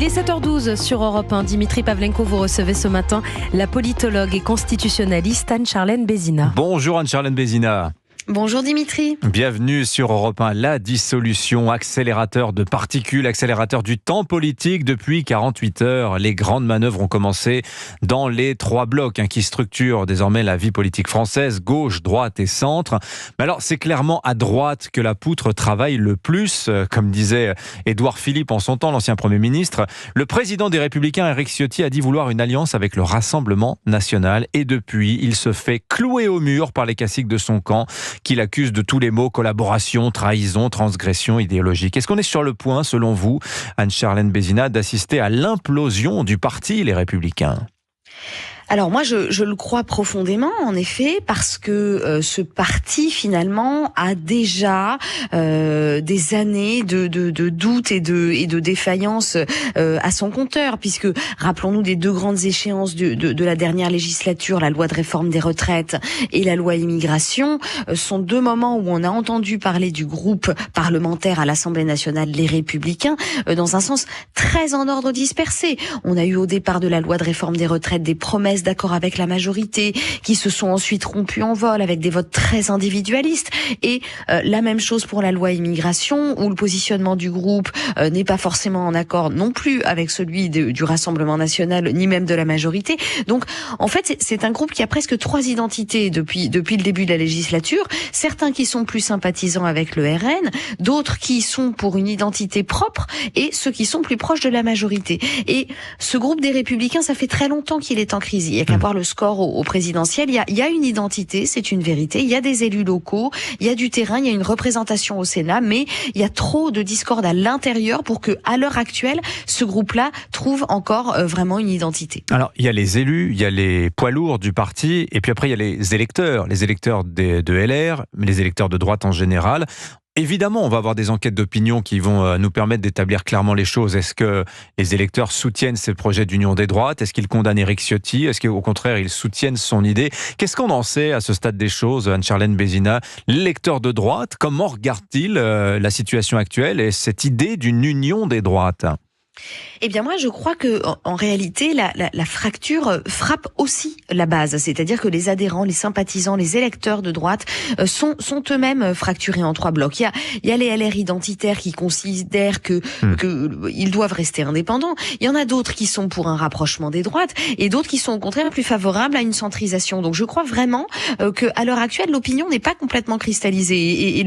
Il est 7h12 sur Europe 1. Dimitri Pavlenko, vous recevez ce matin la politologue et constitutionnaliste Anne-Charlène Bézina. Bonjour Anne-Charlène Bézina. Bonjour Dimitri. Bienvenue sur Europe 1. La dissolution, accélérateur de particules, accélérateur du temps politique depuis 48 heures. Les grandes manœuvres ont commencé dans les trois blocs qui structurent désormais la vie politique française, gauche, droite et centre. Mais alors, c'est clairement à droite que la poutre travaille le plus. Comme disait Édouard Philippe en son temps, l'ancien Premier ministre, le président des Républicains, Éric Ciotti, a dit vouloir une alliance avec le Rassemblement national. Et depuis, il se fait clouer au mur par les caciques de son camp, qu'il accuse de tous les maux, collaboration, trahison, transgression idéologique. Est-ce qu'on est sur le point, selon vous, Anne-Charlène Bézina, d'assister à l'implosion du parti Les Républicains ? Alors moi, je le crois profondément, en effet, parce que ce parti, finalement, a déjà des années de doute et de défaillance à son compteur, puisque, rappelons-nous des deux grandes échéances de la dernière législature, la loi de réforme des retraites et la loi immigration, sont deux moments où on a entendu parler du groupe parlementaire à l'Assemblée nationale, Les Républicains, dans un sens très en ordre dispersé. On a eu au départ de la loi de réforme des retraites des promesses d'accord avec la majorité, qui se sont ensuite rompues en vol avec des votes très individualistes. Et la même chose pour la loi immigration, où le positionnement du groupe n'est pas forcément en accord non plus avec celui du Rassemblement national, ni même de la majorité. Donc, en fait, c'est un groupe qui a presque trois identités depuis le début de la législature. Certains qui sont plus sympathisants avec le RN, d'autres qui sont pour une identité propre, et ceux qui sont plus proches de la majorité. Et ce groupe des Républicains, ça fait très longtemps qu'il est en crise. Il y a qu'à voir le score au présidentiel. Il y a une identité, c'est une vérité. Il y a des élus locaux, il y a du terrain, il y a une représentation au Sénat, mais il y a trop de discorde à l'intérieur pour que, à l'heure actuelle, ce groupe-là trouve encore vraiment une identité. Alors, il y a les élus, il y a les poids lourds du parti, et puis après, il y a les électeurs de LR, mais les électeurs de droite en général. Évidemment, on va avoir des enquêtes d'opinion qui vont nous permettre d'établir clairement les choses. Est-ce que les électeurs soutiennent ce projet d'union des droites ? Est-ce qu'ils condamnent Éric Ciotti ? Est-ce qu'au contraire, ils soutiennent son idée ? Qu'est-ce qu'on en sait à ce stade des choses, Anne-Charlène Bézina ? L'électeur de droite, comment regarde-t-il la situation actuelle et cette idée d'une union des droites ? Eh bien moi je crois que en réalité la fracture frappe aussi la base, c'est-à-dire que les adhérents, les sympathisants, les électeurs de droite sont eux-mêmes fracturés en trois blocs. Il y a les LR identitaires qui considèrent que ils doivent rester indépendants. Il y en a d'autres qui sont pour un rapprochement des droites et d'autres qui sont au contraire plus favorables à une centrisation. Donc je crois vraiment que à l'heure actuelle l'opinion n'est pas complètement cristallisée et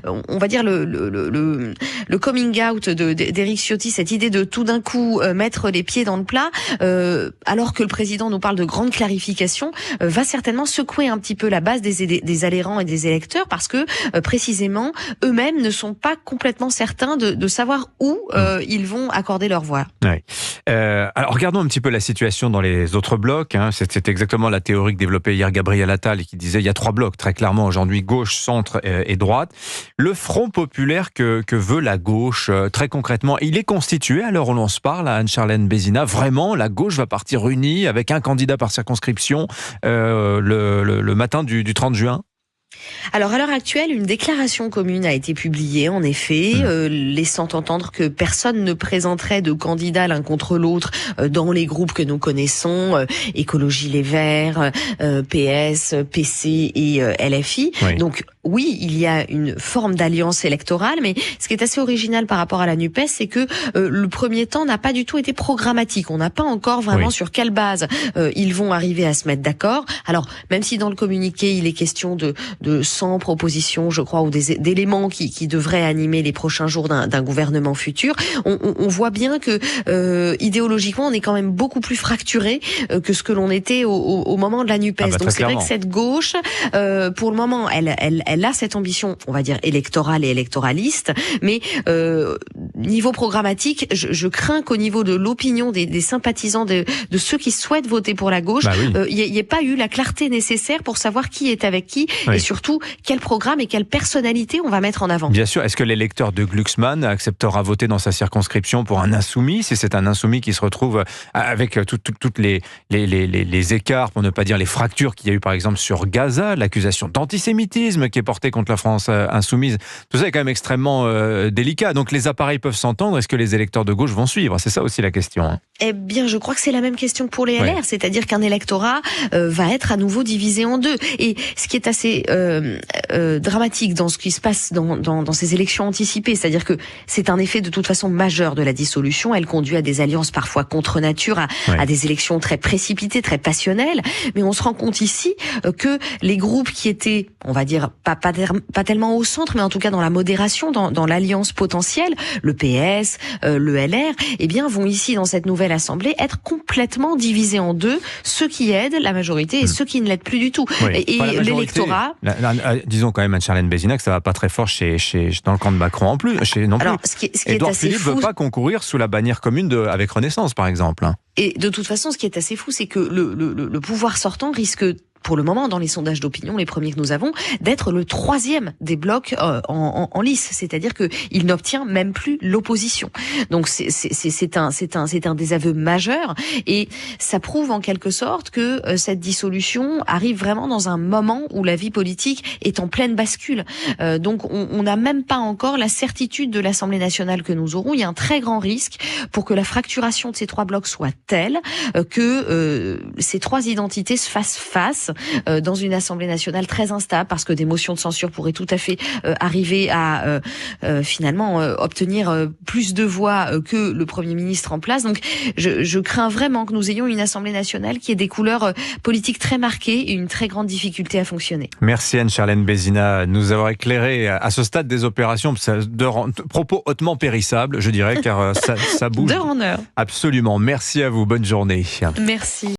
on va dire le coming out d'Éric Ciotti, cette idée de tout d'un coup mettre les pieds dans le plat, alors que le président nous parle de grande clarification, va certainement secouer un petit peu la base des adhérents et des électeurs, parce que précisément eux-mêmes ne sont pas complètement certains de savoir où ils vont accorder leur voix. Ouais. Alors regardons un petit peu la situation dans les autres blocs. C'est exactement la théorie que développait hier Gabriel Attal, qui disait il y a trois blocs très clairement aujourd'hui, gauche, centre et droite. Le Front populaire que veut la gauche, très concrètement, il est constitué à l'heure où l'on se parle, à Anne-Charlène Bézina. Vraiment, la gauche va partir unie avec un candidat par circonscription le matin du 30 juin ? Alors à l'heure actuelle, une déclaration commune a été publiée, en effet, laissant entendre que personne ne présenterait de candidat l'un contre l'autre dans les groupes que nous connaissons, Écologie Les Verts, PS, PC et LFI. Oui. Donc oui, il y a une forme d'alliance électorale, mais ce qui est assez original par rapport à la NUPES, c'est que le premier temps n'a pas du tout été programmatique. On n'a pas encore vraiment sur quelle base ils vont arriver à se mettre d'accord. Alors, même si dans le communiqué, il est question de 100 propositions, je crois, ou d'éléments qui devraient animer les prochains jours d'un gouvernement futur, on voit bien que idéologiquement, on est quand même beaucoup plus fracturé que ce que l'on était au moment de la NUPES. Donc c'est vrai que cette gauche, pour le moment, elle a cette ambition, on va dire, électorale et électoraliste, mais niveau programmatique, je crains qu'au niveau de l'opinion des sympathisants de ceux qui souhaitent voter pour la gauche, il n'y ait pas eu la clarté nécessaire pour savoir qui est avec qui et surtout quel programme et quelle personnalité on va mettre en avant. Bien sûr. Est-ce que l'électeur de Glucksmann acceptera voter dans sa circonscription pour un insoumis, si c'est un insoumis qui se retrouve avec toutes les écarts, pour ne pas dire les fractures qu'il y a eu par exemple sur Gaza, l'accusation d'antisémitisme qui est portée contre la France insoumise. Tout ça est quand même extrêmement délicat. Donc les appareils peuvent s'entendre. Est-ce que les électeurs de gauche vont suivre? C'est ça aussi la question. Eh bien, je crois que c'est la même question que pour les LR, c'est-à-dire qu'un électorat va être à nouveau divisé en deux. Et ce qui est assez dramatique dans ce qui se passe dans ces élections anticipées, c'est-à-dire que c'est un effet de toute façon majeur de la dissolution. Elle conduit à des alliances parfois contre nature, à des élections très précipitées, très passionnelles. Mais on se rend compte ici que les groupes qui étaient, on va dire, pas tellement au centre, mais en tout cas dans la modération, dans l'alliance potentielle, le PS, le LR, eh bien, vont ici dans cette nouvelle Assemblée être complètement divisés en deux, ceux qui aident la majorité et ceux qui ne l'aident plus du tout. Et l'électorat... Disons quand même, Anne-Charlène Bézina, que ça va pas très fort dans le camp de Macron non plus. Alors, ce qui est Édouard assez Philippe fou... ne veut pas concourir sous la bannière commune avec Renaissance, par exemple. Et de toute façon, ce qui est assez fou, c'est que le pouvoir sortant risque, pour le moment, dans les sondages d'opinion, les premiers que nous avons, d'être le troisième des blocs en lice. C'est-à-dire que il n'obtient même plus l'opposition. Donc c'est un désaveu majeur, et ça prouve en quelque sorte que cette dissolution arrive vraiment dans un moment où la vie politique est en pleine bascule. Donc on n'a même pas encore la certitude de l'Assemblée nationale que nous aurons. Il y a un très grand risque pour que la fracturation de ces trois blocs soit telle que ces trois identités se fassent face dans une Assemblée nationale très instable, parce que des motions de censure pourraient tout à fait arriver à finalement obtenir plus de voix que le Premier ministre en place. Donc je crains vraiment que nous ayons une Assemblée nationale qui ait des couleurs politiques très marquées et une très grande difficulté à fonctionner. Merci Anne-Charlène Bézina de nous avoir éclairé à ce stade des opérations. Propos hautement périssables, je dirais, car ça bouge. D'heure en heure. Absolument. Merci à vous. Bonne journée. Merci.